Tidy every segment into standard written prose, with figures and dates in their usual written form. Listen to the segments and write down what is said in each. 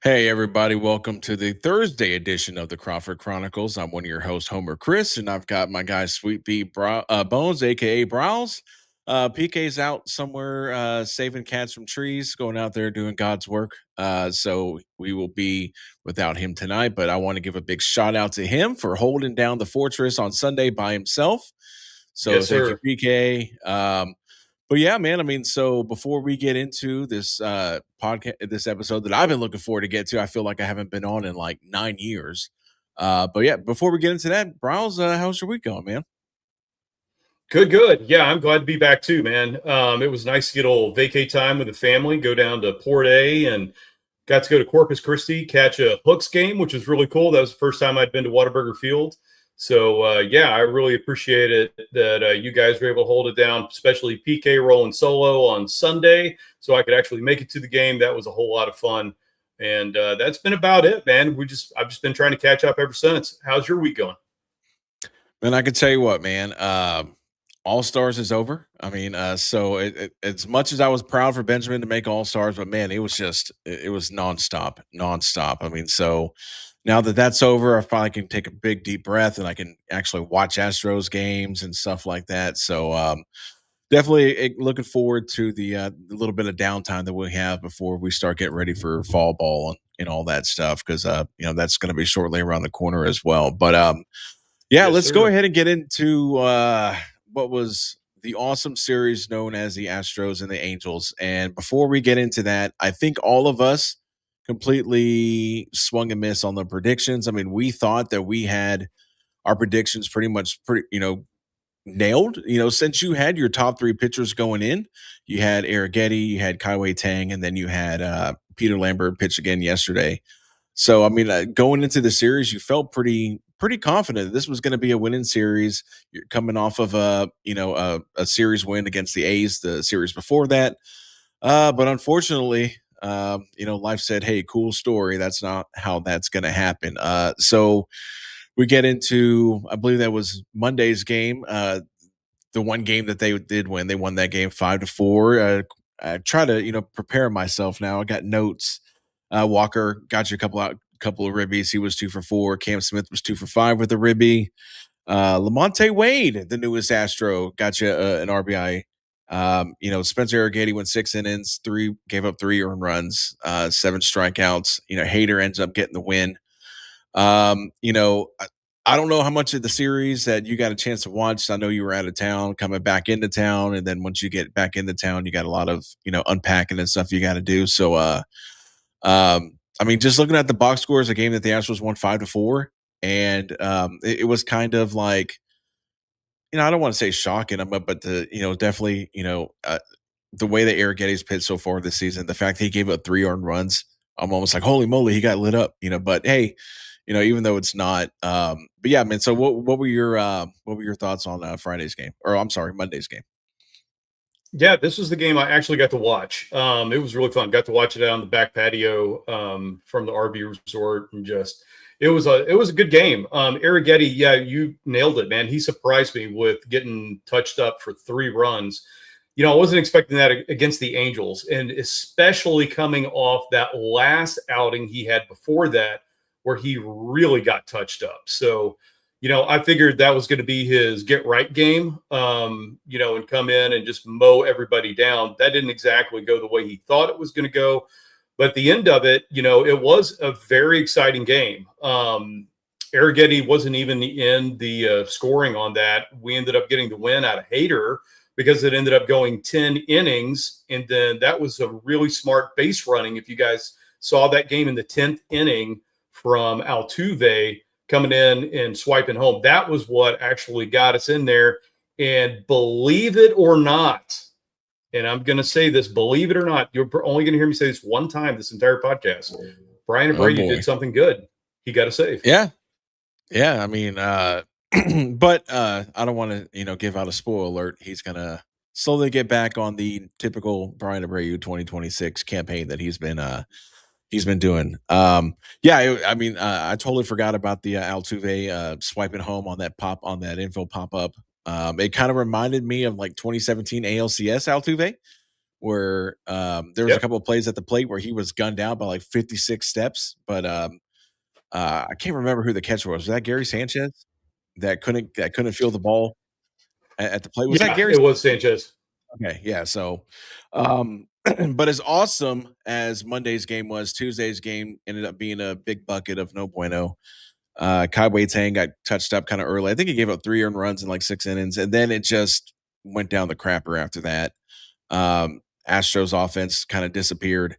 Hey, everybody, welcome to the Thursday edition of the Crawford Chronicles. I'm one of your hosts, Homer Chris, and I've got my guy, Sweet Pea Bones, aka Browse. PK's out somewhere saving cats from trees, going out there doing God's work. So we will be without him tonight, but I want to give a big shout out to him for holding down the fortress on Sunday by himself. So Yes, thank you, sir. PK. But yeah, man. I mean, so before we get into this podcast, this episode that I've been looking forward to get to, I feel like I haven't been on in like 9 years. But yeah, before we get into that, Browse, how's your week going, man? Good, good. Yeah, I'm glad to be back too, man. It was nice to get a little vacay time with the family, go down to Port A and got to go to Corpus Christi, catch a Hooks game, which was really cool. That was the first time I'd been to Whataburger Field. So, yeah, I really appreciate it that you guys were able to hold it down, especially PK rolling solo on Sunday. So I could actually make it to the game. That was a whole lot of fun. And that's been about it, man. I've just been trying to catch up ever since. How's your week going? And I can tell you what, man. All Stars is over. I mean, as much as I was proud for Benjamin to make All Stars, but man, it was nonstop, nonstop. I mean, so now that that's over, I finally can take a big deep breath and I can actually watch Astros games and stuff like that. So definitely looking forward to the little bit of downtime that we have before we start getting ready for fall ball and all that stuff because that's going to be shortly around the corner as well. But yeah, Yes, let's go sir. ahead and get into what was the awesome series known as the Astros and the Angels. And before we get into that, I think all of us completely swung and missed on the predictions. I mean, we thought that we had our predictions pretty much nailed. Since you had your top three pitchers going in, you had Arrighetti, you had Kaiwei Tang, and then you had Peter Lambert pitch again yesterday. So I mean, going into the series, you felt pretty confident that this was going to be a winning series. You're coming off of a series win against the A's the series before that, but unfortunately, life said, "Hey, cool story. That's not how that's going to happen." So we get into, I believe that was Monday's game. The one game that they did win, they won that game 5-4. I try to prepare myself now. I got notes. Walker got you couple of ribbies. He was 2 for 4. Cam Smith was 2 for 5 with a ribby. Lamonte Wade, the newest Astro, got you an RBI. Spencer Arrighetti went 6 innings, gave up 3 earned runs, 7 strikeouts. Hader ends up getting the win. I don't know how much of the series that you got a chance to watch. I know you were out of town, coming back into town, and then once you get back into town, you got a lot of unpacking and stuff you got to do. So, I mean, just looking at the box scores, a game that the Astros won 5-4, and it was kind of like I don't want to say shocking, but definitely the way that Arrighetti's pitched so far this season, the fact that he gave up 3 earned runs, I'm almost like, holy moly, he got lit up, But hey, even though it's not, but yeah, man. So what were your thoughts on Friday's game, or I'm sorry, Monday's game? Yeah, this was the game I actually got to watch. It was really fun. Got to watch it out on the back patio from the RV resort, and just it was a good game. Arrighetti, yeah, you nailed it, man. He surprised me with getting touched up for 3 runs. I wasn't expecting that against the Angels, and especially coming off that last outing he had before that, where he really got touched up. So I figured that was going to be his get right game, and come in and just mow everybody down. That didn't exactly go the way he thought it was going to go. But at the end of it, it was a very exciting game. Arrighetti wasn't even in the scoring on that. We ended up getting the win out of Hader because it ended up going 10 innings. And then that was a really smart base running. If you guys saw that game in the 10th inning from Altuve, coming in and swiping home. That was what actually got us in there. And believe it or not, and I'm going to say this, believe it or not, you're only going to hear me say this one time this entire podcast. Brian Oh Brady boy, did something good. He got a save. yeah, yeah. I mean, but I don't want to give out a spoiler alert. He's gonna slowly get back on the typical Brian Abreu 2026 campaign that he's been doing. Yeah, I mean, I totally forgot about the Altuve swiping home on that info pop up. It kind of reminded me of like 2017 ALCS Altuve, where there was a Yep. couple of plays at the plate where he was gunned down by like 56 steps, but I can't remember who the catcher was. Was that Gary Sanchez that couldn't feel the ball at the plate? Was that Yeah, Gary? it was Sanchez. Okay, yeah. So, but as awesome as Monday's game was, Tuesday's game ended up being a big bucket of no bueno. Kai Wei Tang got touched up kind of early. I think he gave up 3 earned runs in like 6 innings, and then it just went down the crapper after that. Astros offense kind of disappeared.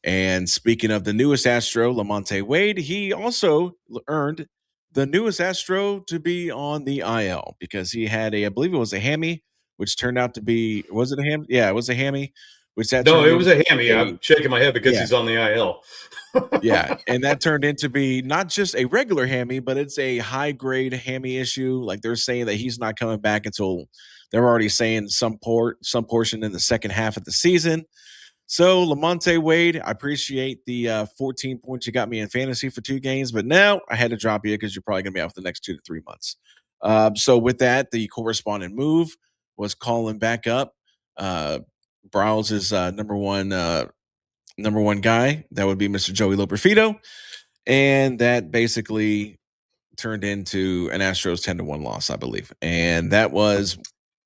And speaking of the newest Astro, Lamonte Wade, he also earned the newest Astro to be on the IL because he had I believe it was a hammy, which turned out to be, was it a ham? Yeah, it was a hammy, which that No, turned it into was a hammy. a, I'm shaking my head because yeah, he's on the IL. yeah. And that turned into be not just a regular hammy, but it's a high grade hammy issue. Like they're saying that he's not coming back until they're already saying some portion in the second half of the season. So Lamonte Wade, I appreciate the 14 points you got me in fantasy for 2 games, but now I had to drop you because you're probably going to be out for the next 2 to 3 months. So with that, the corresponding move was calling back up Browns' number one guy. That would be Mr. Joey Loperfido, and that basically turned into an Astros 10-1 loss, I believe, and that was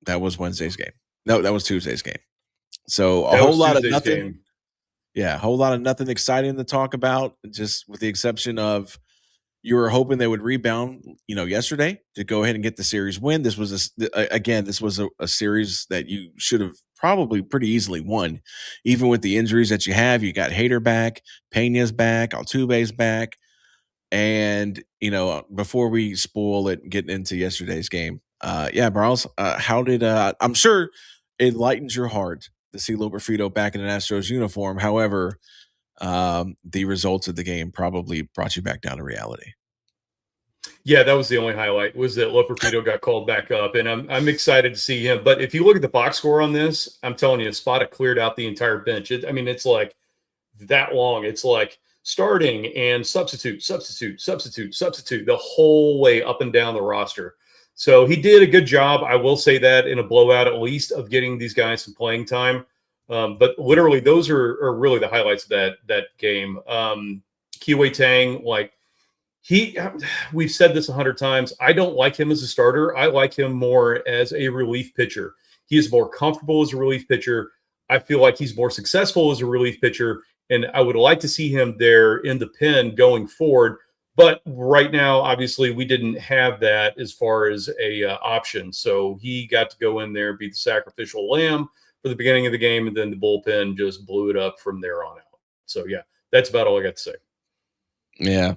Wednesday's game. No, that was Tuesday's game. So a That whole was lot of Tuesday's nothing. game. Yeah, a whole lot of nothing exciting to talk about, just with the exception of you were hoping they would rebound, yesterday to go ahead and get the series win. This was again, this was a series that you should have probably pretty easily won, even with the injuries that you have. You got Hader back, Pena's back, Altuve's back, and before we spoil it, getting into yesterday's game, yeah, Browns, how did I'm sure it lightens your heart to see Loperfido back in an Astros uniform. However, the results of the game probably brought you back down to reality. Yeah, that was the only highlight was that Loperfido got called back up, and I'm excited to see him. But if you look at the box score on this, I'm telling you, Spada cleared out the entire bench. I mean, it's like that long. It's like starting and substitute, substitute, substitute, substitute the whole way up and down the roster. So he did a good job. I will say that in a blowout, at least, of getting these guys some playing time. But literally, those are really the highlights of that game. Kiwi Tang, like he, we've said this 100 times. I don't like him as a starter. I like him more as a relief pitcher. He is more comfortable as a relief pitcher. I feel like he's more successful as a relief pitcher, and I would like to see him there in the pen going forward. But right now, obviously, we didn't have that as far as a option. So he got to go in there, be the sacrificial lamb for the beginning of the game, and then the bullpen just blew it up from there on out. So yeah, that's about all I got to say. Yeah.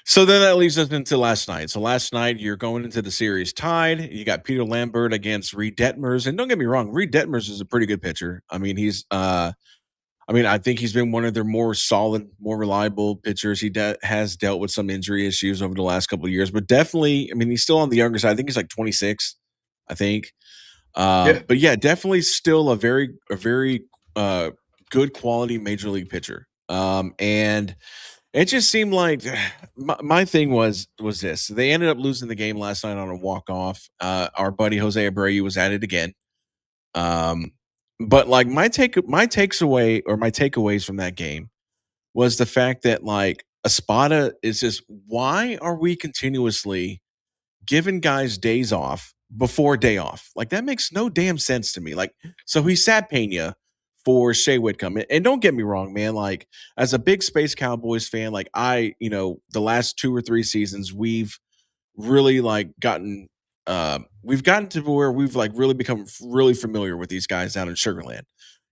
So then that leads us into last night. So last night you're going into the series tied. You got Peter Lambert against Reed Detmers, and don't get me wrong, Reed Detmers is a pretty good pitcher. I mean, I think he's been one of their more solid, more reliable pitchers. He has dealt with some injury issues over the last couple of years, but definitely, I mean, he's still on the younger side. I think he's like 26, I think. Yeah, But yeah, definitely still a very good quality major league pitcher. And it just seemed like my thing was this. They ended up losing the game last night on a walk off. Our buddy Jose Abreu was at it again. Um, but like my takeaways from that game was the fact that like Espada is just, why are we continuously giving guys days off before day off? Like that makes no damn sense to me. Like, so he sat Pena for Shay Whitcomb. And don't get me wrong, man. Like, as a big Space Cowboys fan, like the last 2 or 3 seasons, we've really like we've gotten to where we've like really become really familiar with these guys down in Sugarland.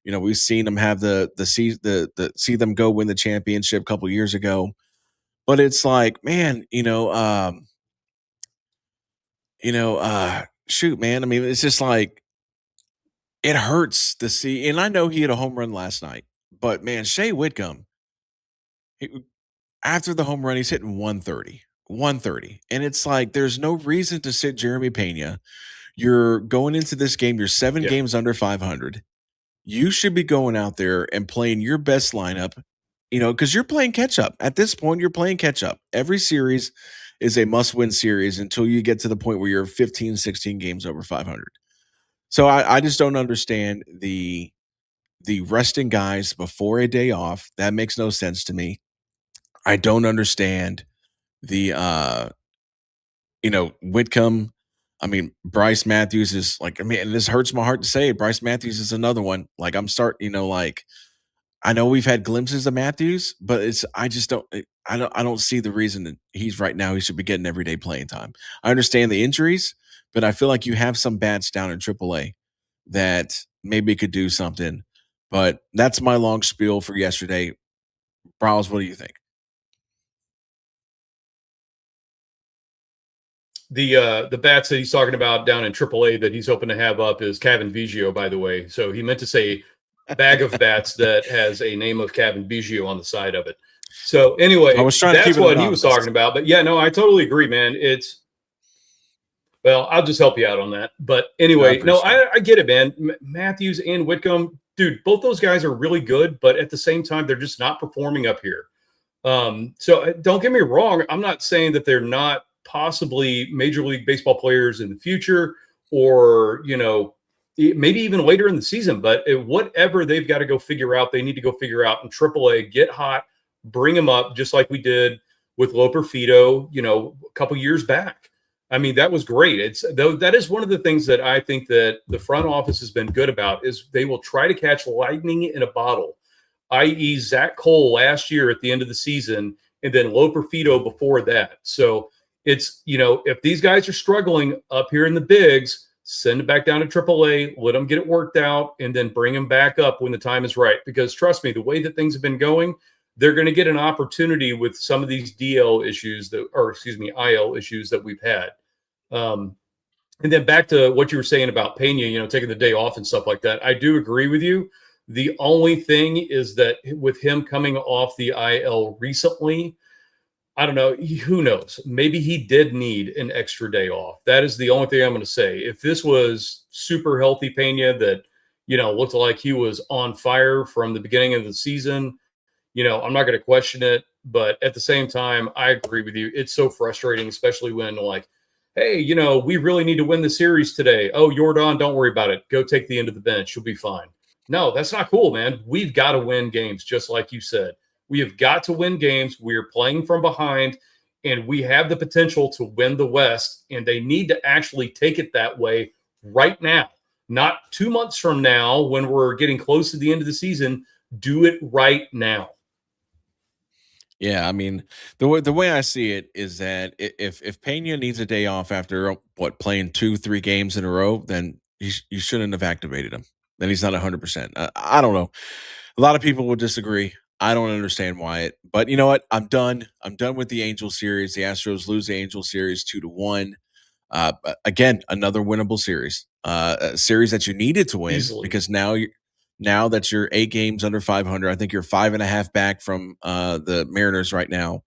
We've seen them have see them go win the championship a couple years ago. But it's like, man, shoot, man. I mean, it's just like it hurts to see. And I know he had a home run last night, but man, Shay Whitcomb, he, after the home run, he's hitting 130, 130. And it's like, there's no reason to sit Jeremy Pena. You're going into this game, you're seven yeah. games under 500. You should be going out there and playing your best lineup, because you're playing catch up. At this point, you're playing catch up. Every series is a must win series until you get to the point where you're 15, 16 games over 500. So I just don't understand the resting guys before a day off, that makes no sense to me. I don't understand the Whitcomb. I mean, Bryce Matthews is like, I mean, and this hurts my heart to say it. Bryce Matthews is another one. Like, I'm starting, like I know we've had glimpses of Matthews, but I just don't see the reason that he's right now he should be getting everyday playing time. I understand the injuries, but I feel like you have some bats down in AAA that maybe could do something. But that's my long spiel for yesterday. Browse, what do you think? The bats that he's talking about down in AAA that he's hoping to have up is Kevin Biggio, by the way. So he meant to say bag of bats that has a name of Kevin Biggio on the side of it. So I anyway, was trying to keep that's it what he was anonymous. talking about. But yeah, no, I totally agree, man. It's well, I'll just help you out on that. But I anyway, no, appreciate it. I get it, man. Matthews and Whitcomb, dude, both those guys are really good, but at the same time, they're just not performing up here. So don't get me wrong. I'm not saying that they're not possibly Major League Baseball players in the future, or maybe even later in the season. But whatever they've got to go figure out, they need to go figure out in AAA. Get hot, bring them up, just like we did with Loper Fido, a couple years back. I mean, that was great. It's though that is one of the things that I think that the front office has been good about is they will try to catch lightning in a bottle, i.e., Zach Cole last year at the end of the season, and then Loper Fido before that. So it's, if these guys are struggling up here in the bigs, send it back down to AAA, let them get it worked out, and then bring them back up when the time is right. Because trust me, the way that things have been going, they're going to get an opportunity with some of these DL issues IL issues that we've had. Um, and then back to what you were saying about Pena, taking the day off and stuff like that. I do agree with you. The only thing is that with him coming off the IL recently, I don't know. Who knows? Maybe he did need an extra day off. That is the only thing I'm going to say. If this was super healthy Pena that, looked like he was on fire from the beginning of the season, I'm not going to question it. But at the same time, I agree with you. It's so frustrating, especially when like, hey, we really need to win the series today. Oh, Yordan, don't worry about it. Go take the end of the bench. You'll be fine. No, that's not cool, man. We've got to win games, just like you said. We have got to win games. We're playing from behind, and we have the potential to win the West, and they need to actually take it that way right now, not 2 months from now when we're getting close to the end of the season. Do it right now. Yeah, I mean, the way I see it is that if Pena needs a day off after what playing 2-3 games in a row, then you shouldn't have activated him. Then he's not 100%. I don't know. A lot of people would disagree. I don't understand why it, but you know what? I'm done. I'm done with the Angel series. The Astros lose the Angel series 2-1. Again, another winnable series. A series that you needed to win Easily. because now that you're 8 games under 500, I think you're 5.5 back from the Mariners right now.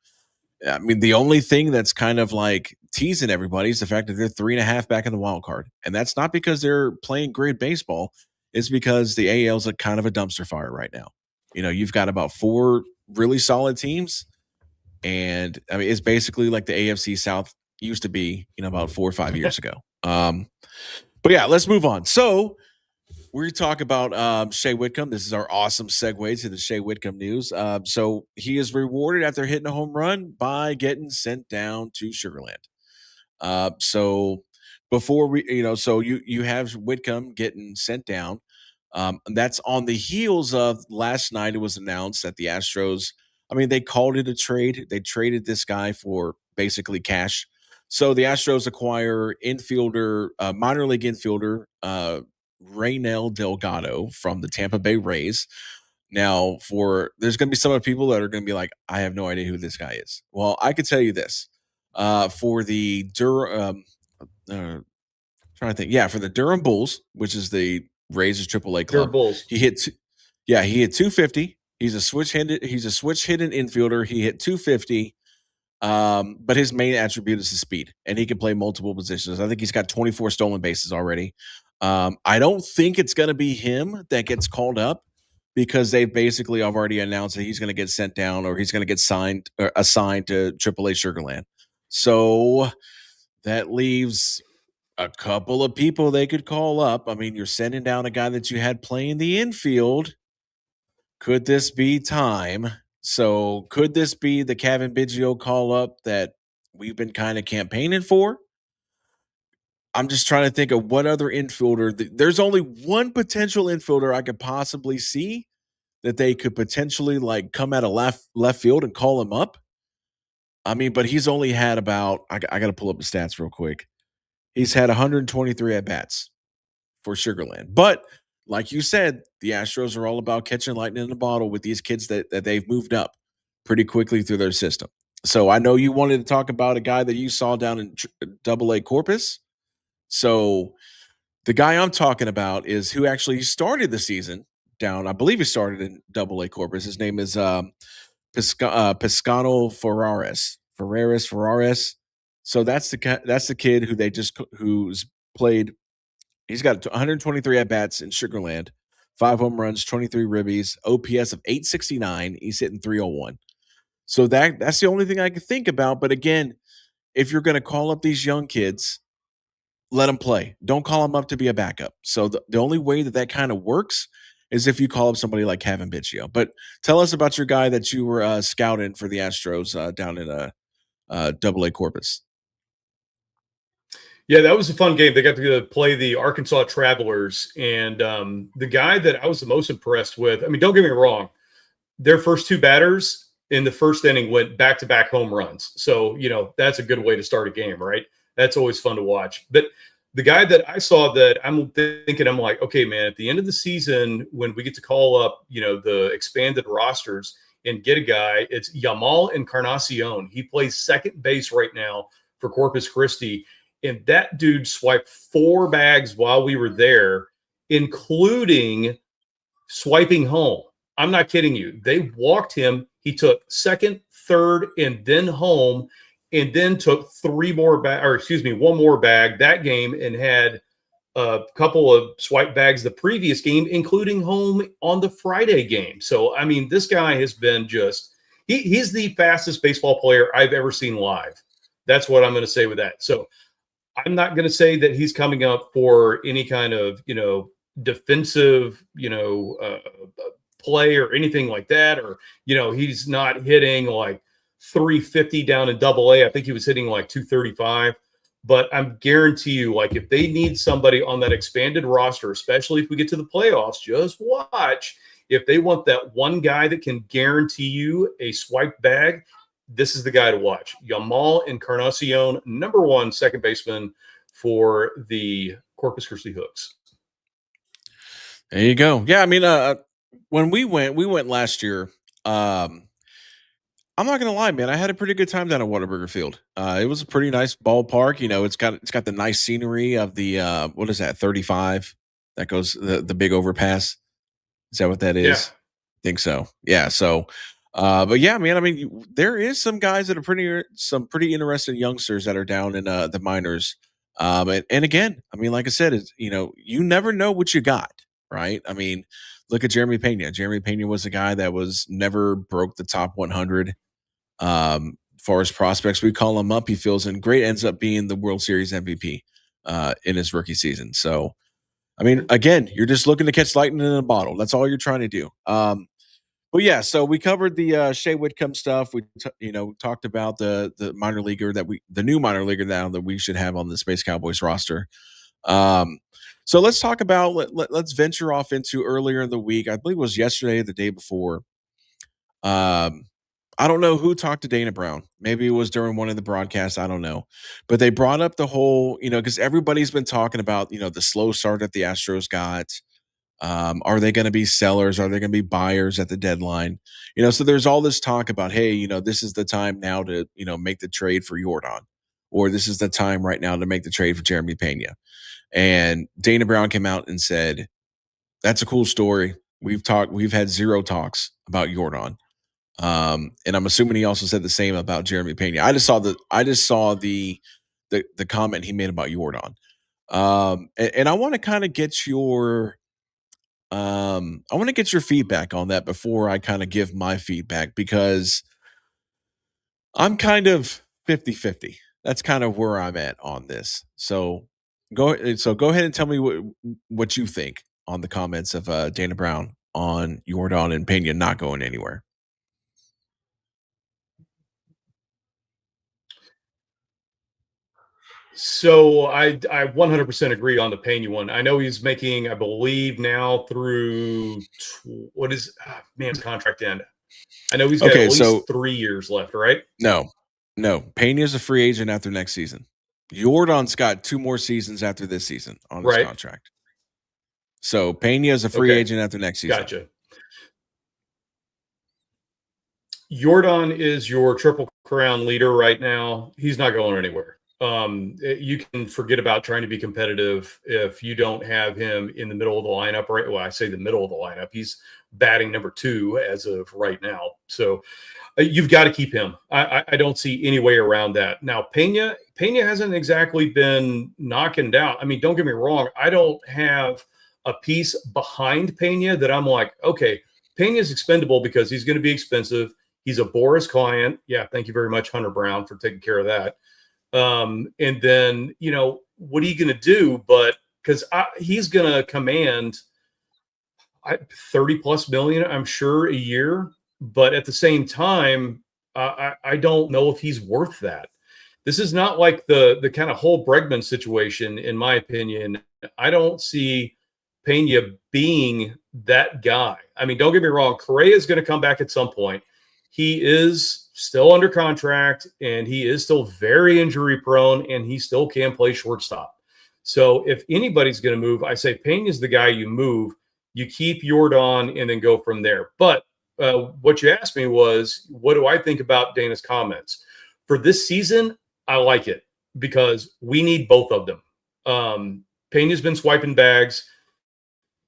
I mean, the only thing that's kind of like teasing everybody is the fact that they're 3.5 back in the wild card, and that's not because they're playing great baseball. It's because the AL's a kind of a dumpster fire right now. You've got about four really solid teams, and I mean, it's basically like the AFC South used to be, about 4 or 5 years ago. But yeah, let's move on. So we talk about Shay Whitcomb. This is our awesome segue to the Shay Whitcomb news. So he is rewarded after hitting a home run by getting sent down to Sugarland. So before so you have Whitcomb getting sent down. That's on the heels of last night. It was announced that the Astros, I mean, they called it a trade. They traded this guy for basically cash. So the Astros acquire infielder, minor league infielder, Raynel Delgado from the Tampa Bay Rays. Now, there's going to be some of the people that are going to be like, I have no idea who this guy is. Well, I could tell you this: for the trying to think, yeah, for the Durham Bulls, which is the Rays AAA They're club, Bulls. he hit, yeah, he hit 250. He's a switch hitting infielder. He hit 250. But his main attribute is his speed, and he can play multiple positions. I think he's got 24 stolen bases already. I don't think it's going to be him that gets called up because they basically have already announced that he's going to get sent down or he's going to get signed or assigned to AAA Sugarland. So that leaves a couple of people they could call up. I mean, you're sending down a guy that you had playing the infield Could this be time? So, could this be the Kevin Biggio call up that we've been kind of campaigning for? I'm just trying to think of what other infielder. There's only one potential infielder I could possibly see that they could potentially like come out of left field and call him up. I mean, but he's only had about I got to pull up the stats real quick. He's had 123 at bats for Sugarland. But like you said, the Astros are all about catching lightning in a bottle with these kids that they've moved up pretty quickly through their system. So I know you wanted to talk about a guy that you saw down in Double A Corpus. So the guy I'm talking about is who actually started the season down. I believe he started in Double A Corpus. His name is Piscano Ferraris. So that's the kid who they just who's played. He's got 123 at bats in Sugarland, 5 home runs, 23 ribbies, OPS of 869. He's hitting 301. So that's the only thing I can think about. But again, if you're going to call up these young kids, let them play. Don't call them up to be a backup. So the only way that kind of works is if you call up somebody like Kevin Biggio. But tell us about your guy that you were scouting for the Astros down in Double A Corpus. Yeah, that was a fun game. They got to play the Arkansas Travelers, and the guy that I was the most impressed with. I mean, don't get me wrong, their first two batters in the first inning went back-to-back home runs. So, that's a good way to start a game, right? That's always fun to watch. But the guy that I saw that I'm thinking, I'm like, okay, man, at the end of the season, when we get to call up, the expanded rosters and get a guy, it's Yamal Encarnacion. He plays second base right now for Corpus Christi. And that dude swiped 4 bags while we were there, including swiping home. I'm not kidding you. They walked him. He took second, third, and then home, and then took one more bag that game and had a couple of swipe bags the previous game, including home on the Friday game. So, I mean, this guy has been he's the fastest baseball player I've ever seen live. That's what I'm going to say with that. So I'm not going to say that he's coming up for any kind of, defensive, play or anything like that. Or, he's not hitting like 350 down in Double A. I think he was hitting like 235. But I'm guarantee you, like, if they need somebody on that expanded roster, especially if we get to the playoffs, just watch. If they want that one guy that can guarantee you a swipe bag, this is the guy to watch. Yamal Encarnacion, number 1 second baseman for the Corpus Christi Hooks. There you go. Yeah, I mean, when we went last year. I'm not gonna lie, man. I had a pretty good time down at Whataburger Field. It was a pretty nice ballpark. It's got the nice scenery of the what is that 35 that goes the big overpass. Is that what that is? Yeah. I think so. Yeah. So, but yeah, man. I mean, there is some guys that are some pretty interesting youngsters that are down in the minors. And again, I mean, like I said, you never know what you got, right? I mean, look at Jeremy Pena. Jeremy Pena was a guy that was never broke the top 100. Far as prospects, we call him up. He fills in great, ends up being the World Series MVP in his rookie season. So, I mean, again, you're just looking to catch lightning in a bottle. That's all you're trying to do. But yeah, so we covered the Shay Whitcomb stuff. We talked about the minor leaguer the new minor leaguer now that we should have on the Space Cowboys roster. So let's talk about let's venture off into earlier in the week. I believe it was yesterday or the day before. I don't know who talked to Dana Brown. Maybe it was during one of the broadcasts. I don't know. But they brought up the whole, because everybody's been talking about, the slow start that the Astros got. Are they going to be sellers? Are they going to be buyers at the deadline? So there's all this talk about, hey, this is the time now to, make the trade for Yordan, or this is the time right now to make the trade for Jeremy Pena. And Dana Brown came out and said, that's a cool story. We've had 0 talks about Yordan. And I'm assuming he also said the same about Jeremy Pena. I just saw the comment he made about Yordan. And I want to kind of get your feedback on that before I kind of give my feedback, because I'm kind of 50-50. That's kind of where I'm at on this. So go ahead and tell me what you think on the comments of Dana Brown on Yordan and Pena not going anywhere. So I 100% agree on the Pena one. I know he's making, I believe now through what is man contract end. I know he's got at Okay, so least 3 years left, right? no, no, Pena's a free agent after next season. Yordan's got 2 more seasons after this season on his Right. contract. So Pena is a free Okay. agent after next season. Gotcha. Yordan is your triple crown leader right now. He's not going anywhere. You can forget about trying to be competitive if you don't have him in the middle of the lineup. Right? Well, I say the middle of the lineup. He's batting number 2 as of right now. So you've got to keep him. I don't see any way around that. Now, Pena hasn't exactly been knocking down. I mean, don't get me wrong. I don't have a piece behind Pena that I'm like, okay, Pena's expendable because he's going to be expensive. He's a Boris client. Yeah, thank you very much, Hunter Brown, for taking care of that. And then, what are you going to do? But because he's going to command 30 plus million, I'm sure, a year. But at the same time, I don't know if he's worth that. This is not like the kind of whole Bregman situation, in my opinion. I don't see Pena being that guy. I mean, don't get me wrong. Correa is going to come back at some point. He is still under contract and he is still very injury prone and he still can play shortstop. So if anybody's going to move, I say Pena is the guy you move. You keep Yordan and then go from there. But what you asked me was, what do I think about Dana's comments? For this season, I like it because we need both of them. Pena's been swiping bags.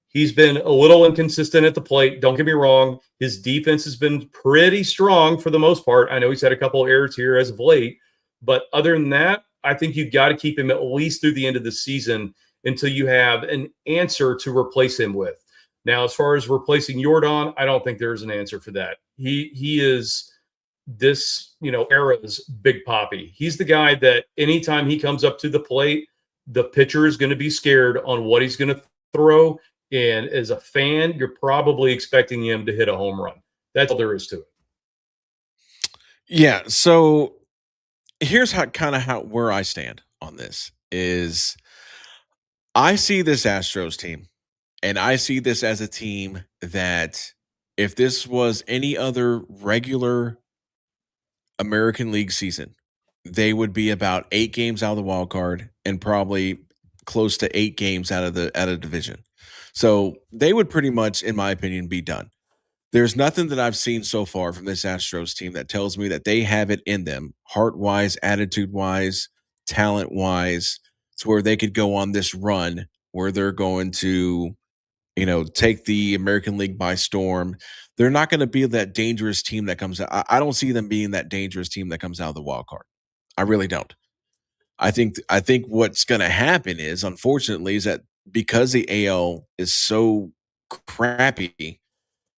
He's been a little inconsistent at the plate. Don't get me wrong. His defense has been pretty strong for the most part. I know he's had a couple of errors here as of late. But other than that, I think you've got to keep him at least through the end of the season until you have an answer to replace him with. Now, as far as replacing Yordan, I don't think there's an answer for that. He is this, era's Big Poppy. He's the guy that anytime he comes up to the plate, the pitcher is going to be scared on what he's going to throw. And as a fan, you're probably expecting him to hit a home run. That's all there is to it. Yeah, so here's where I stand on this is I see this Astros team and I see this as a team that if this was any other regular American League season, they would be about 8 games out of the wild card and probably close to 8 games out of division. So they would pretty much, in my opinion, be done. There's nothing that I've seen so far from this Astros team that tells me that they have it in them, heart wise, attitude wise, talent wise, to where they could go on this run where they're going to, take the American League by storm. They're not going to be that dangerous team that comes out. I don't see them being that dangerous team that comes out of the wild card. I really don't. I think what's going to happen is, unfortunately, is that because the AL is so crappy,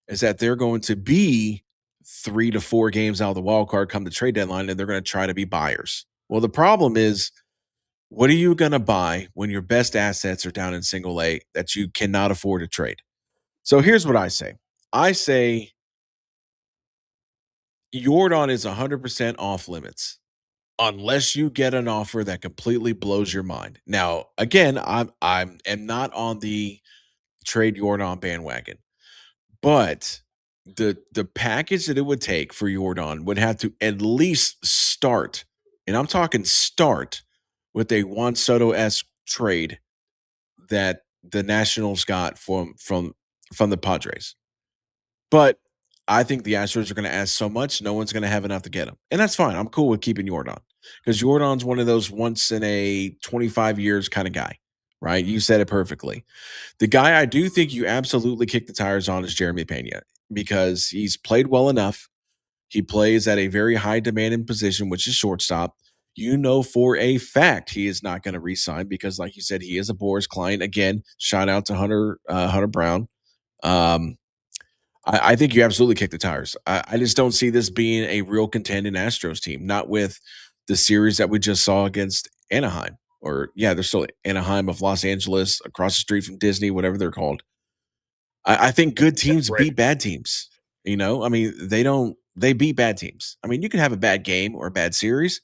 is that they're going to be 3 to 4 games out of the wild card come the trade deadline, and they're going to try to be buyers. Well, the problem is, what are you going to buy when your best assets are down in single A that you cannot afford to trade? So here's what I say. I say Yordan is 100% off limits unless you get an offer that completely blows your mind. Now, again, am not on the trade Yordan bandwagon. But the package that it would take for Yordan would have to at least start, and I'm talking start, with a Juan Soto-esque trade that the Nationals got from the Padres. But I think the Astros are going to ask so much, no one's going to have enough to get him, and that's fine. I'm cool with keeping Yordan because Jordan's one of those once in a 25 years kind of guy, right? You said it perfectly. The guy I do think you absolutely kick the tires on is Jeremy Pena because he's played well enough. He plays at a very high demanding position, which is shortstop. You know for a fact he is not going to resign because, like you said, he is a Boris client. Again, shout out to Hunter Brown. Um, I think you absolutely kick the tires. I just don't see this being a real contending Astros team, not with the series that we just saw against Anaheim. Or, yeah, they're still Anaheim of Los Angeles, across the street from Disney, whatever they're called. I think good teams Right. beat bad teams. I mean, they beat bad teams. I mean, you can have a bad game or a bad series,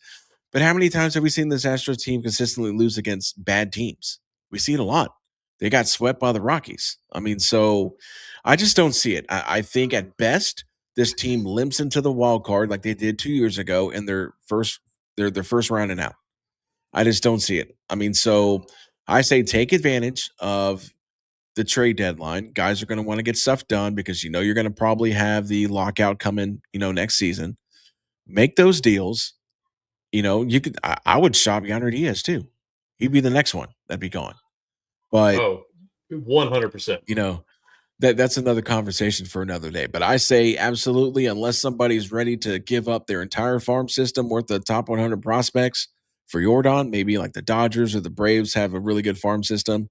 but how many times have we seen this Astros team consistently lose against bad teams? We see it a lot. They got swept by the Rockies. I mean, so I just don't see it. I think at best, this team limps into the wild card like they did 2 years ago in their first round and out. I just don't see it. I mean, so I say take advantage of the trade deadline. Guys are going to want to get stuff done because you're going to probably have the lockout coming, next season. Make those deals. You could. I would shop Yonder Diaz too. He'd be the next one that'd be gone. But Oh, 100%. That's another conversation for another day. But I say absolutely, unless somebody's ready to give up their entire farm system worth the top 100 prospects for Yordan, maybe like the Dodgers or the Braves have a really good farm system,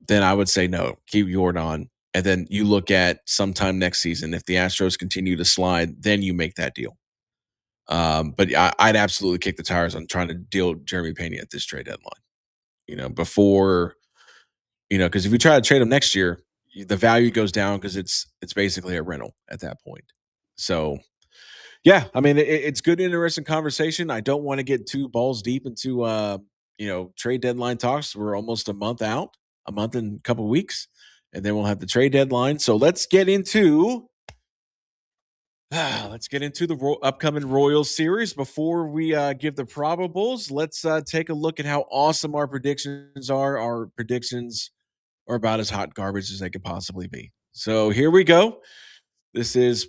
then I would say no, keep Yordan. And then you look at sometime next season. If the Astros continue to slide, then you make that deal. But I'd absolutely kick the tires on trying to deal Jeremy Pena at this trade deadline. Before because if you try to trade him next year, the value goes down because it's basically a rental at that point. So yeah, I mean it's good, interesting conversation. I don't want to get too balls deep into trade deadline talks. We're almost a month out, a month and a couple weeks, and then we'll have the trade deadline. So let's get into the upcoming Royals series. Before we give the probables, let's take a look at how awesome our predictions are. Our predictions are about as hot garbage as they could possibly be. So here we go. This is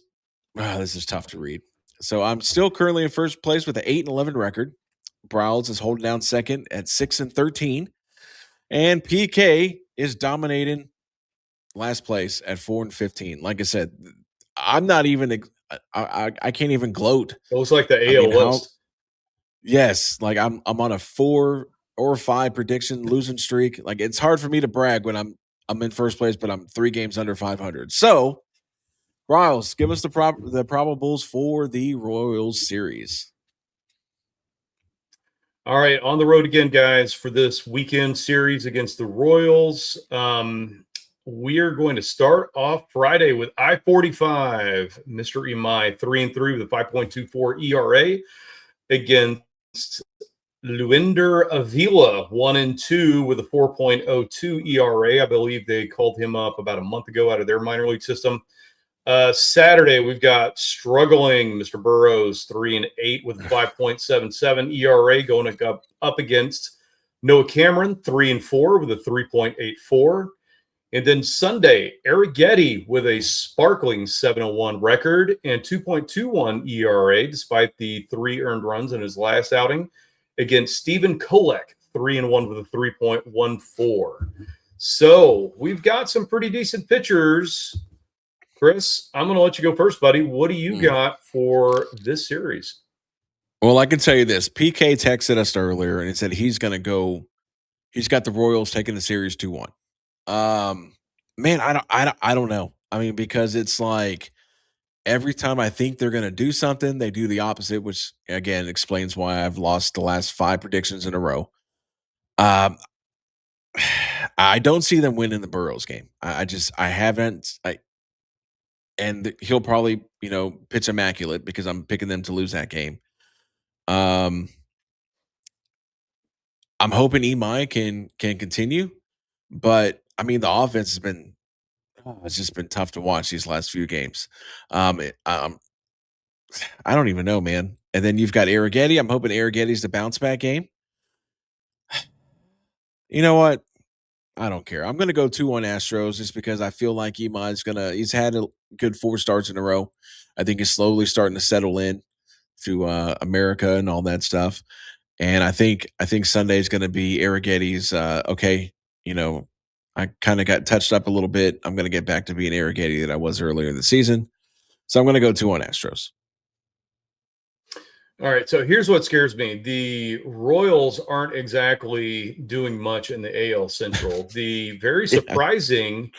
tough to read. So I'm still currently in first place with an 8-11 record. Browns is holding down second at 6-13, and PK is dominating last place at 4-15. Like I said, I'm not even. I can't even gloat. It looks like the I AL mean, West. yes, like I'm on a 4 or 5 prediction losing streak. Like it's hard for me to brag when I'm in first place, but I'm 3 games under 500. So, Riles, give us the probables for the Royals series. All right, on the road again, guys, for this weekend series against the Royals. We are going to start off Friday with I-45, Mr. Imai, 3-3 with a 5.24 ERA against Luinder Avila, 1-2 with a 4.02 ERA. I believe they called him up about a month ago out of their minor league system. Saturday, we've got struggling Mr. Burrows, 3-8 with 5.77 ERA, going up against Noah Cameron, 3-4 with a 3.84. And then Sunday, Arrighetti with a sparkling 7-1 record and 2.21 ERA, despite the 3 earned runs in his last outing, against Stephen Kolek, 3-1 with a 3.14. So we've got some pretty decent pitchers. Chris, I'm going to let you go first, buddy. What do you got for this series? Well, I can tell you this. PK texted us earlier and he said he's going to go. He's got the Royals taking the series 2-1. Man, I don't know. I mean, because it's like every time I think they're going to do something, they do the opposite, which again explains why I've lost the last 5 predictions in a row. I don't see them winning the Burrows game. I haven't. And he'll probably, pitch immaculate because I'm picking them to lose that game. I'm hoping Imai can continue, but I mean the offense has been it's just been tough to watch these last few games. I don't even know, man. And then you've got Arrighetti. I'm hoping Arrighetti's the bounce back game. You know what? I don't care. I'm going to go 2-1 Astros just because I feel like he's had a good 4 starts in a row. I think he's slowly starting to settle in to America and all that stuff. And I think Sunday is going to be Arrighetti's. Okay, I kind of got touched up a little bit. I'm going to get back to being Arrighetti that I was earlier in the season. So I'm going to go 2-1 Astros. All right, so here's what scares me. The Royals aren't exactly doing much in the AL Central. The very surprising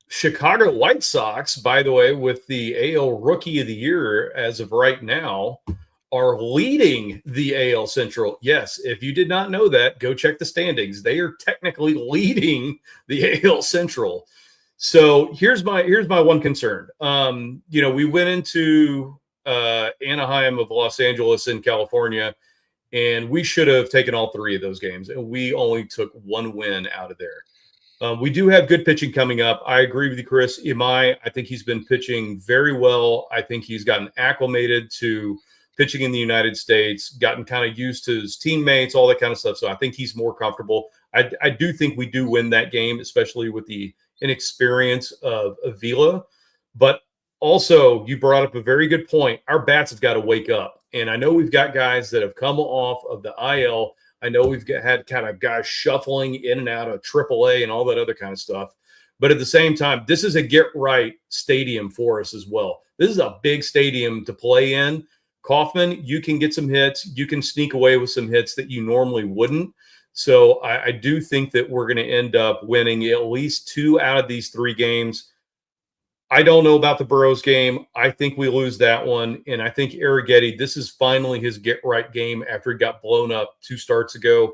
Chicago White Sox, by the way, with the AL Rookie of the Year as of right now, are leading the AL Central. Yes, if you did not know that, go check the standings. They are technically leading the AL Central. So here's my one concern. We went into Anaheim of Los Angeles in California, and we should have taken all three of those games, and we only took one win out of there. We do have good pitching coming up. I agree with you, Chris. Imai, I think he's been pitching very well. I think he's gotten acclimated to pitching in the United States, gotten kind of used to his teammates, all that kind of stuff. So I think he's more comfortable. I do think we do win that game, especially with the inexperience of Avila. But also, you brought up a very good point. Our bats have got to wake up. And I know we've got guys that have come off of the IL. I know we've had kind of guys shuffling in and out of AAA and all that other kind of stuff. But at the same time, this is a get-right stadium for us as well. This is a big stadium to play in. Kauffman, you can get some hits. You can sneak away with some hits that you normally wouldn't. So I do think that we're going to end up winning at least 2 out of these 3 games. I don't know about the Burrows game. I think we lose that one. And I think Arrighetti, this is finally his get-right game after he got blown up 2 starts ago,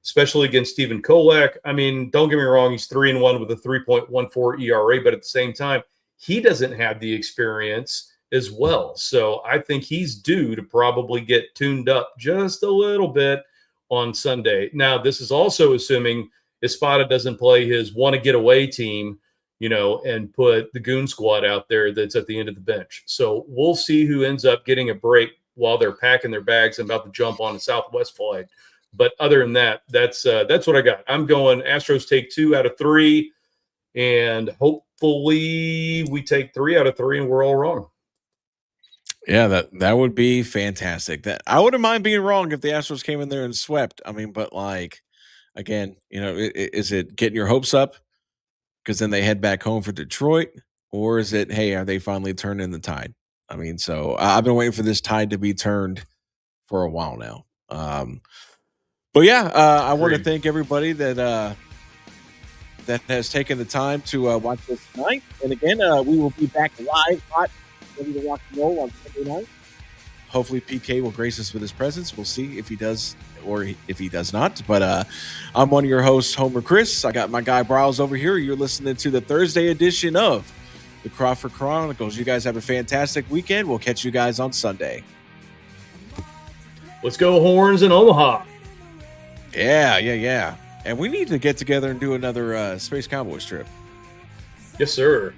especially against Stephen Kolek. I mean, don't get me wrong, he's 3-1 with a 3.14 ERA, but at the same time, he doesn't have the experience as well. So I think he's due to probably get tuned up just a little bit on Sunday. Now, this is also assuming Espada doesn't play his want-to-get-away team, and put the goon squad out there that's at the end of the bench. So we'll see who ends up getting a break while they're packing their bags and about to jump on a Southwest flight. But other than that, that's what I got. I'm going Astros take 2 out of 3, and hopefully we take 3 out of 3 and we're all wrong. Yeah, that would be fantastic. That I wouldn't mind being wrong if the Astros came in there and swept. I mean, but again, is it getting your hopes up because then they head back home for Detroit, or is it, hey, are they finally turning the tide? I mean, so I've been waiting for this tide to be turned for a while now. But yeah, I want to thank everybody that has taken the time to watch this tonight. And again, we will be back live, hot, ready to rock and roll on Sunday night. Hopefully, PK will grace us with his presence. We'll see if he does or if he does not. But I'm one of your hosts, Homer Chris. I got my guy Browse over here. You're listening to the Thursday edition of the Crawford Chronicles. You guys have a fantastic weekend. We'll catch you guys on Sunday. Let's go Horns in Omaha. Yeah. And we need to get together and do another Space Cowboys trip. Yes, sir.